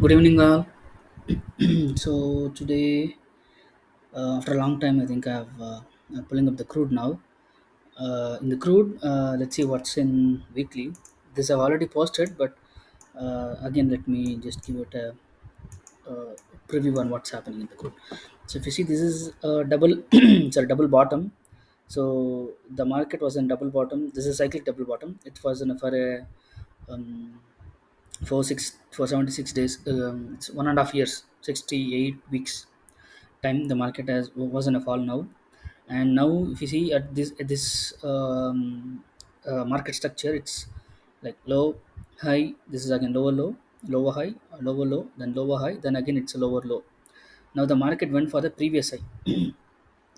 Good evening, all. So today, after a long time, I think I'm pulling up the crude now. In the crude, let's see what's in weekly. This I've already posted, but again, let me just give it a preview on what's happening in the crude. So if you see, this is a double, it's a double bottom. So the market was in double bottom. This is cyclic double bottom. It was in for a um, for 76 days. It's 1.5 years, 68 weeks time. The market has was in a fall now, and now if you see at this market structure, it's like low, high. This is again lower low, lower high, lower low, then lower high, then again it's a lower low. Now the market went for the previous high. In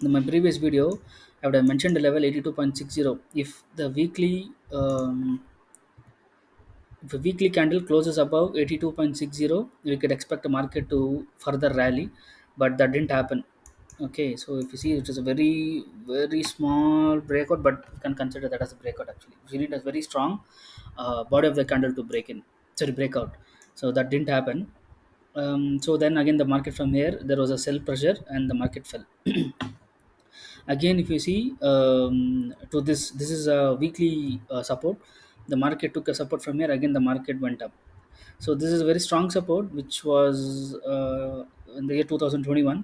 my previous video, I would have mentioned the level 82.60. If the weekly if a weekly candle closes above 82.60, we could expect the market to further rally, but that didn't happen. Okay, so if you see, it is a very small breakout, but you can consider that as a breakout actually. We need a very strong body of the candle to break out. So that didn't happen. So then again, the market from here, there was a sell pressure and the market fell. Again, if you see, to this is a weekly support. The market took a support from here. Again, the market went up. So this is a very strong support, which was in the year 2021,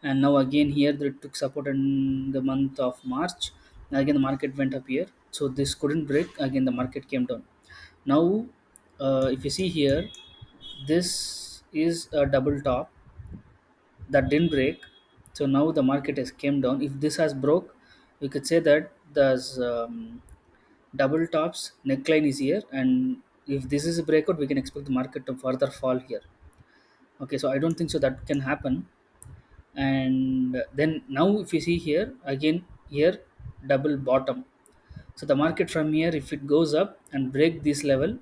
and now again here they took support in the month of March. Again, the market went up here. So this couldn't break. Again, the market came down. Now, if you see here, this is a double top that didn't break. So now the market has came down. If this has broke, we could say that there's double tops neckline is here, and if this is a breakout, we can expect the market to further fall here. Okay, so I don't think so that can happen. And then now if you see here again, here double bottom. So the market from here, if it goes up and break this level,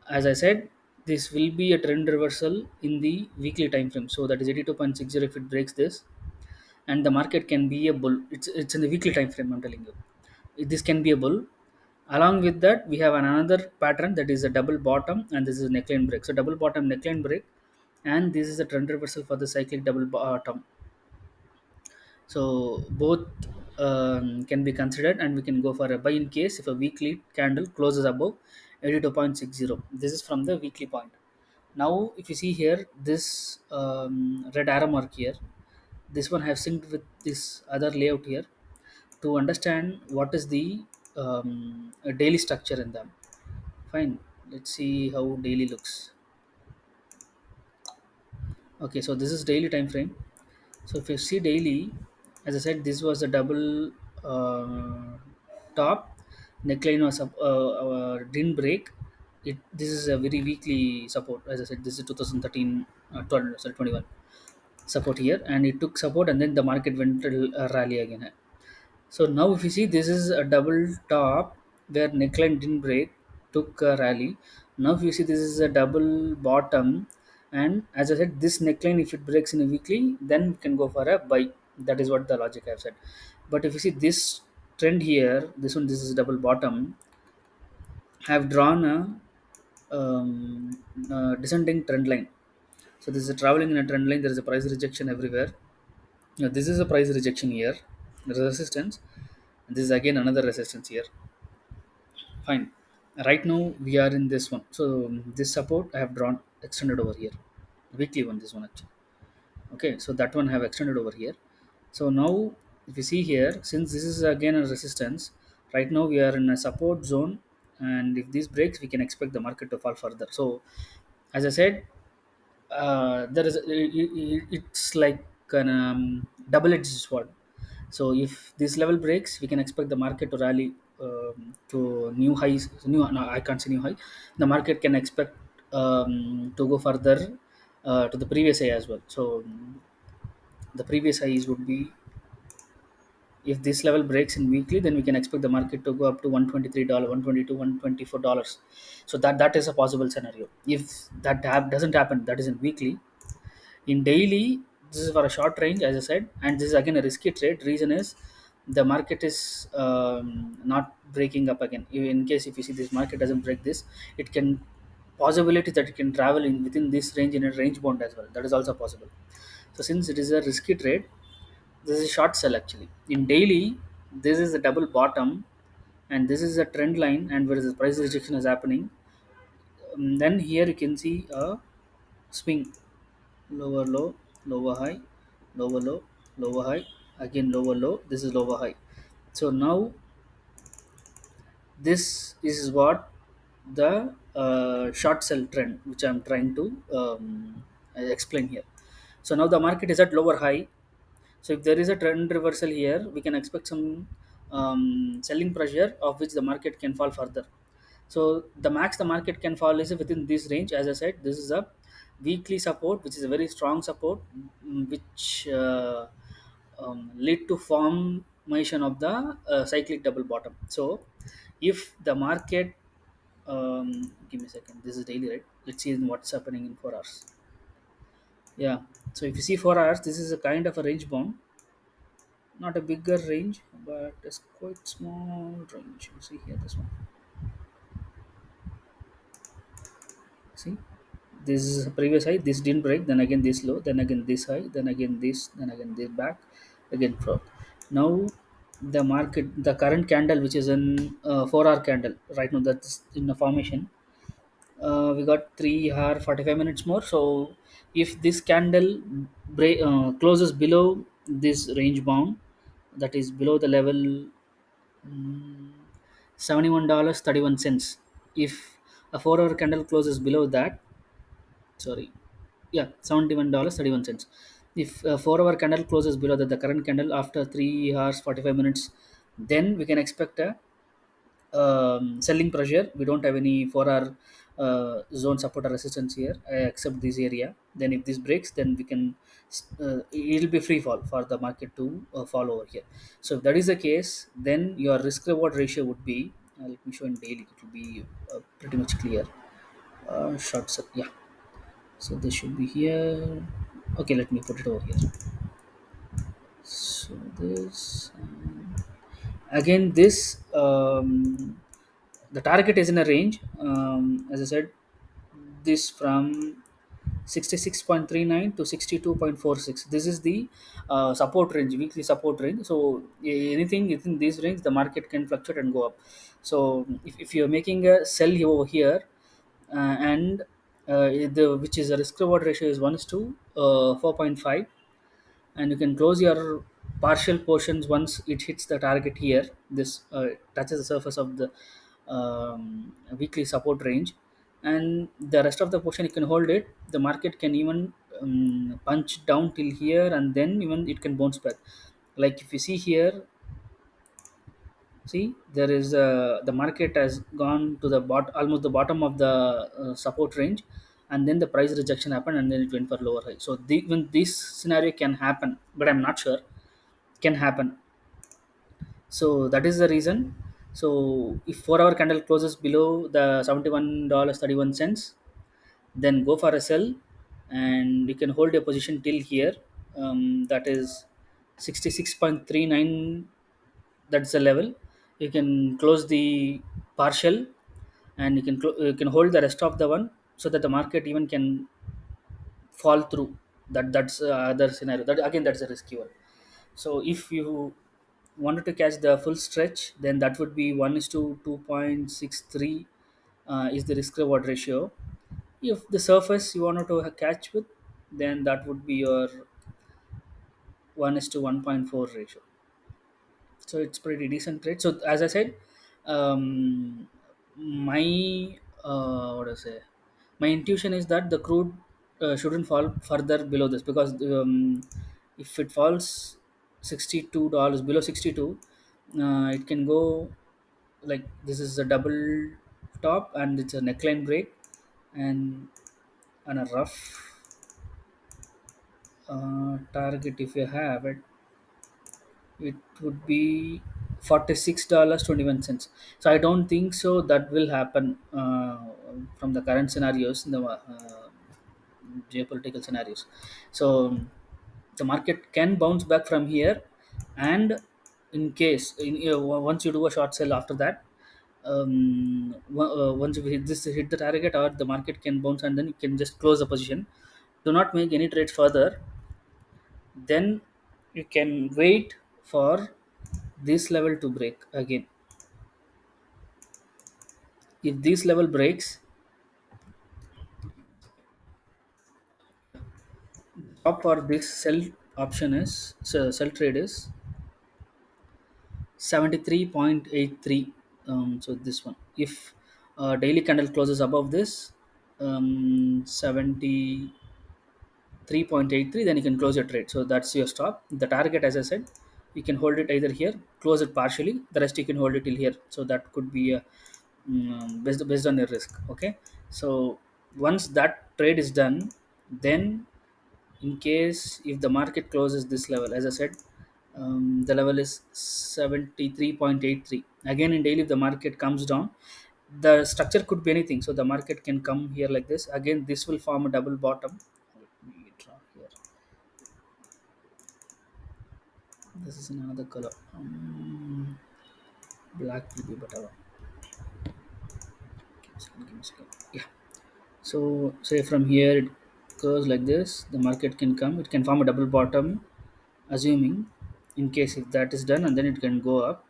as I said, this will be a trend reversal in the weekly time frame. So that is 82.60. If it breaks this, and the market can be a bull, it's in the weekly time frame, I'm telling you. This can be a bull. Along with that, we have another pattern, that is a double bottom, and this is a neckline break. So double bottom, neckline break, and this is a trend reversal for the cyclic double bottom. So both can be considered, and we can go for a buy in case if a weekly candle closes above 82.60. This is from the weekly point. Now if you see here, this red arrow mark here, this one have synced with this other layout here to understand what is the daily structure in them. Fine, let's see how daily looks. Okay, so this is daily time frame. So if you see daily, as I said, this was a double top, neckline was didn't break. This is a very weakly support. As I said, this is 2013, 12, sorry, 21 support here, and it took support, and then the market went to rally again. So now if you see, this is a double top where neckline didn't break, took a rally. Now if you see, this is a double bottom, and as I said, this neckline, if it breaks in a weekly, then we can go for a buy. That is what the logic I've said. But if you see this trend here, this one, this is double bottom, have drawn a descending trend line. So this is a traveling in a trend line. There is a price rejection everywhere. Now this is a price rejection here. There is a resistance. This is again another resistance here. Fine. Right now we are in this one. So this support I have drawn extended over here. Weekly one, this one actually. Okay, so that one I have extended over here. So now if you see here, since this is again a resistance, right now we are in a support zone, and if this breaks, we can expect the market to fall further. So as I said, there is it's like an double-edged sword. So if this level breaks, we can expect the market to rally to new highs. New, no, I can't say new high. The market can expect to go further to the previous high as well. So the previous highs would be, if this level breaks in weekly, then we can expect the market to go up to $123, 122, $124. So that is a possible scenario. If that doesn't happen, that is in weekly. In daily, this is for a short range, as I said, and this is again a risky trade. Reason is the market is not breaking up again. In case if you see this market doesn't break this, it can possibility that it can travel in within this range in a range bound as well. That is also possible. So since it is a risky trade, this is a short sell actually. In daily, this is a double bottom, and this is a trend line, and where the price rejection is happening. Then here you can see a swing, lower low, lower high, lower low, lower high, again lower low. This is lower high. So now this is what the short sell trend, which I'm trying to explain here. So now the market is at lower high. So if there is a trend reversal here, we can expect some selling pressure of which the market can fall further. So the max the market can fall is within this range. As I said, this is a weekly support, which is a very strong support, which lead to formation of the cyclic double bottom. So if the market, give me a second, this is daily, right? Let's see what's happening in 4 hours. Yeah. So if you see 4 hours, this is a kind of a range bound, not a bigger range, but it's quite small range. You see here, this one. See, this is a previous high. This didn't break. Then again this low. Then again this high. Then again this. Then again this back. Again front. Now the market, the current candle, which is in 4 hour candle right now, that's in the formation. We got 3 hour 45 minutes more. So if this candle closes below this range bound, that is below the level, mm, $71.31. If a 4 hour candle closes below that, sorry, yeah, $71.31. If a 4 hour candle closes below that, the current candle after 3 hours 45 minutes, then we can expect a selling pressure. We don't have any 4 hour zone support or resistance here, except this area. Then if this breaks, then we can, it will be free fall for the market to fall over here. So if that is the case, then your risk reward ratio would be, let me show in daily, it will be pretty much clear. Short sell, yeah. So this should be here. Okay, let me put it over here. So this, again this, the target is in a range, as I said, this from 66.39 to 62.46. This is the support range, weekly support range. So anything within this range, the market can fluctuate and go up. So if you're making a sell here over here, and the which is a risk reward ratio is 1 is to 4.5, and you can close your partial portions once it hits the target here. This touches the surface of the weekly support range, and the rest of the portion you can hold it. The market can even punch down till here, and then even it can bounce back. Like if you see here, see there is the market has gone to the almost the bottom of the support range, and then the price rejection happened, and then it went for lower high. So even this scenario can happen, but I'm not sure, can happen. So that is the reason. So if 4 hour candle closes below the $71.31, then go for a sell, and you can hold your position till here. That is 66.39. That's the level. You can close the partial, and you can hold the rest of the one, so that the market even can fall through. That's other scenario. That again, that's a risky one. So if you wanted to catch the full stretch, then that would be 1 is to 2.63 is the risk reward ratio. If the surface you wanted to catch with, then that would be your 1 is to 1.4 ratio. So it's pretty decent trade. So as I said, my what do I say? My intuition is that the crude shouldn't fall further below this, because if it falls $62 below 62, it can go like this is a double top, and it's a neckline break, and a rough target if you have it, it would be $46.21. So I don't think so that will happen from the current scenarios in the geopolitical scenarios. So the market can bounce back from here, and in case once you do a short sell after that, Once you hit the target, or the market can bounce and then you can just close the position. Do not make any trade further. Then you can wait for this level to break again. If this level breaks, top for this sell option is, so sell trade is 73.83. So this one, if daily candle closes above this 73.83, then you can close your trade. So that's your stop. The target, as I said, you can hold it either here, close it partially, the rest you can hold it till here. So that could be a, based on your risk. Okay, so once that trade is done, then in case if the market closes this level, as I said, the level is 73.83. Again, in daily, if the market comes down, the structure could be anything. So the market can come here like this. Again, this will form a double bottom. Let me draw here. This is in another color. Black will be better. Give me a second. Yeah. So say from here it goes like this. The market can come. It can form a double bottom, assuming in case if that is done, and then it can go up.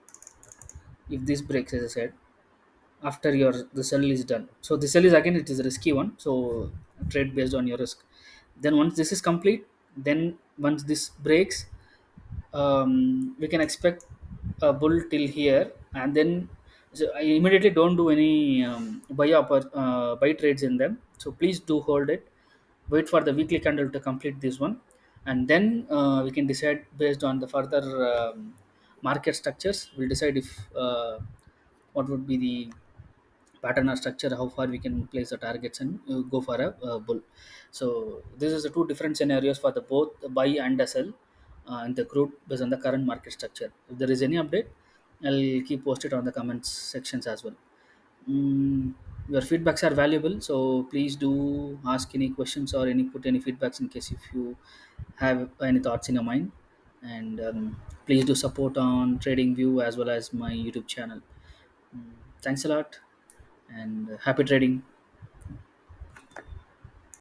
If this breaks, as I said, after your the sell is done. So the sell is, again, it is a risky one. So trade based on your risk. Then once this is complete, then once this breaks, we can expect a bull till here, and then so I immediately don't do any buy trades in them. So please do hold it. Wait for the weekly candle to complete this one, and then we can decide based on the further market structures. We'll decide if what would be the pattern or structure, how far we can place the targets and go for a bull. So this is the two different scenarios for the both the buy and the sell in the crude based on the current market structure. If there is any update, I'll keep posted on the comments sections as well. mm, your feedbacks are valuable, so please do ask any questions or any put any feedbacks in case if you have any thoughts in your mind. And please do support on trading view as well as my YouTube channel. Thanks a lot, and happy trading.